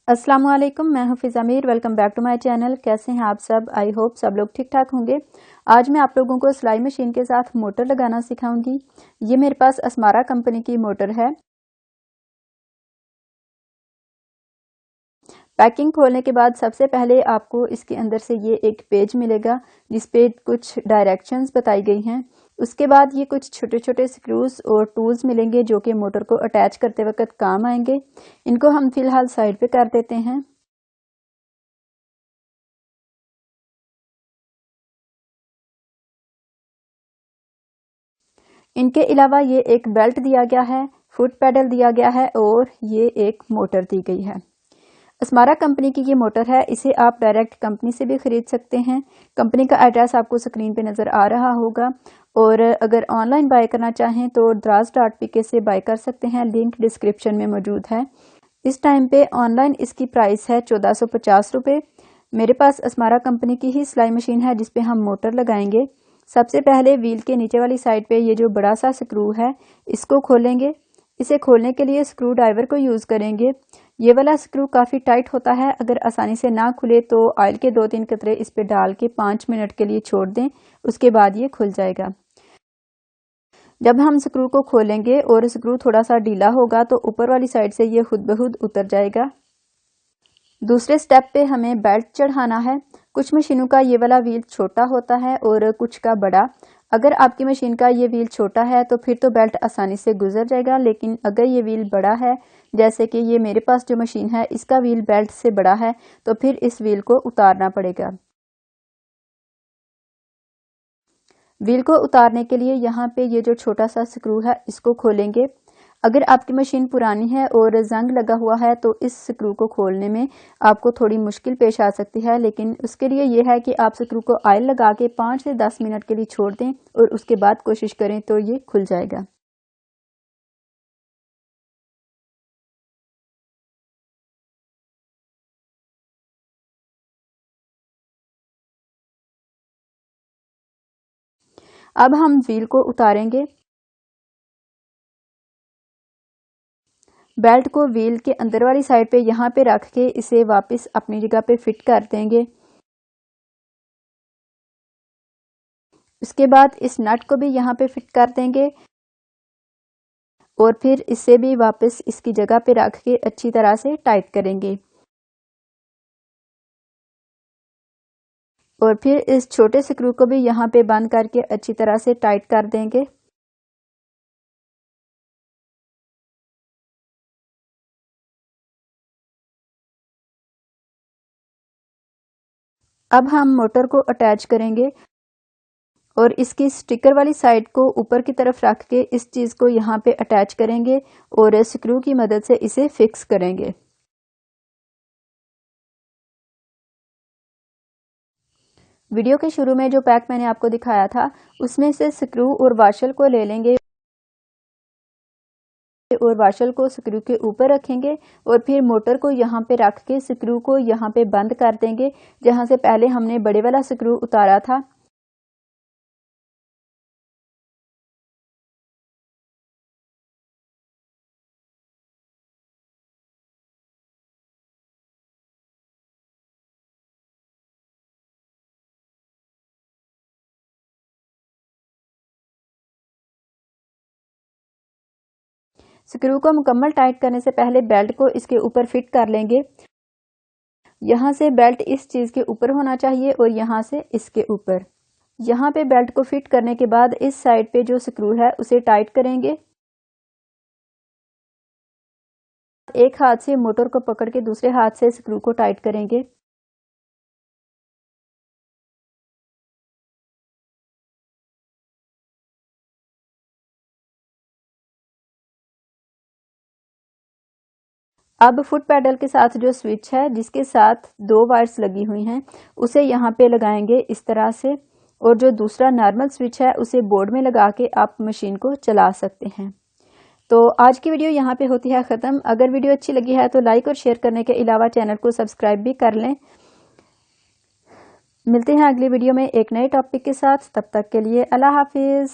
अस्सलाम वालेकुम, मैं हूं Fiza Mir. Welcome back to my channel. कैसे हैं आप सब? आई होप सब लोग ठीक ठाक होंगे। आज मैं आप लोगों को सिलाई मशीन के साथ मोटर लगाना सिखाऊंगी। ये मेरे पास अस्मारा कंपनी की मोटर है। पैकिंग खोलने के बाद सबसे पहले आपको इसके अंदर से ये एक पेज मिलेगा जिस पे कुछ डायरेक्शंस बताई गई हैं। उसके बाद ये कुछ छोटे छोटे स्क्रूज और टूल्स मिलेंगे जो कि मोटर को अटैच करते वक्त काम आएंगे। इनको हम फिलहाल साइड पे कर देते हैं। इनके अलावा ये एक बेल्ट दिया गया है, फुट पैडल दिया गया है और ये एक मोटर दी गई है। अस्मारा कंपनी की ये मोटर है। इसे आप डायरेक्ट कंपनी से भी खरीद सकते हैं। कंपनी का एड्रेस आपको स्क्रीन पे नज़र आ रहा होगा। और अगर ऑनलाइन बाय करना चाहें तो draz.pk से बाय कर सकते हैं। लिंक डिस्क्रिप्शन में मौजूद है। इस टाइम पे ऑनलाइन इसकी प्राइस है 1450 रुपये। मेरे पास अस्मारा कंपनी की ही सिलाई मशीन है जिसपे हम मोटर लगाएंगे। सबसे पहले व्हील के नीचे वाली साइड पे ये जो बड़ा सा स्क्रू है इसको खोलेंगे। इसे खोलने के लिए स्क्रू ड्राइवर को यूज़ करेंगे। ये वाला स्क्रू काफ़ी टाइट होता है। अगर आसानी से ना खुले तो ऑयल के 2-3 कतरे इस पे डाल के 5 मिनट के लिए छोड़ दें, उसके बाद ये खुल जाएगा। जब हम स्क्रू को खोलेंगे और स्क्रू थोड़ा सा ढीला होगा तो ऊपर वाली साइड से ये खुद ब खुद उतर जाएगा। दूसरे स्टेप पे हमें बेल्ट चढ़ाना है। कुछ मशीनों का ये वाला व्हील छोटा होता है और कुछ का बड़ा। अगर आपकी मशीन का ये व्हील छोटा है तो फिर तो बेल्ट आसानी से गुजर जाएगा, लेकिन अगर ये व्हील बड़ा है, जैसे कि ये मेरे पास जो मशीन है इसका व्हील बेल्ट से बड़ा है, तो फिर इस व्हील को उतारना पड़ेगा। व्हील को उतारने के लिए यहाँ पे ये जो छोटा सा स्क्रू है इसको खोलेंगे। अगर आपकी मशीन पुरानी है और जंग लगा हुआ है तो इस स्क्रू को खोलने में आपको थोड़ी मुश्किल पेश आ सकती है, लेकिन उसके लिए ये है कि आप स्क्रू को ऑयल लगा के 5 से 10 मिनट के लिए छोड़ दें और उसके बाद कोशिश करें तो ये खुल जाएगा। अब हम व्हील को उतारेंगे। बेल्ट को व्हील के अंदर वाली साइड पे यहाँ पे रख के इसे वापस अपनी जगह पे फिट कर देंगे। उसके बाद इस नट को भी यहाँ पे फिट कर देंगे और फिर इसे भी वापस इसकी जगह पे रख के अच्छी तरह से टाइट करेंगे। और फिर इस छोटे स्क्रू को भी यहाँ पे बंद करके अच्छी तरह से टाइट कर देंगे। अब हम मोटर को अटैच करेंगे और इसकी स्टिकर वाली साइड को ऊपर की तरफ रख के इस चीज़ को यहाँ पे अटैच करेंगे और स्क्रू की मदद से इसे फिक्स करेंगे। वीडियो के शुरू में जो पैक मैंने आपको दिखाया था उसमें से स्क्रू और वाशल को ले लेंगे और वाशल को स्क्रू के ऊपर रखेंगे और फिर मोटर को यहाँ पे रख के स्क्रू को यहाँ पे बंद कर देंगे जहाँ से पहले हमने बड़े वाला स्क्रू उतारा था। स्क्रू को मुकम्मल टाइट करने से पहले बेल्ट को इसके ऊपर फिट कर लेंगे। यहाँ से बेल्ट इस चीज़ के ऊपर होना चाहिए और यहाँ से इसके ऊपर। यहाँ पे बेल्ट को फिट करने के बाद इस साइड पे जो स्क्रू है उसे टाइट करेंगे। एक हाथ से मोटर को पकड़ के दूसरे हाथ से स्क्रू को टाइट करेंगे। अब फुट पैडल के साथ जो स्विच है जिसके साथ 2 वायर्स लगी हुई हैं उसे यहाँ पे लगाएंगे इस तरह से, और जो दूसरा नॉर्मल स्विच है उसे बोर्ड में लगा के आप मशीन को चला सकते हैं। तो आज की वीडियो यहाँ पे होती है ख़त्म। अगर वीडियो अच्छी लगी है तो लाइक और शेयर करने के अलावा चैनल को सब्सक्राइब भी कर लें। मिलते हैं अगली वीडियो में एक नए टॉपिक के साथ। तब तक के लिए अल्लाह हाफिज़।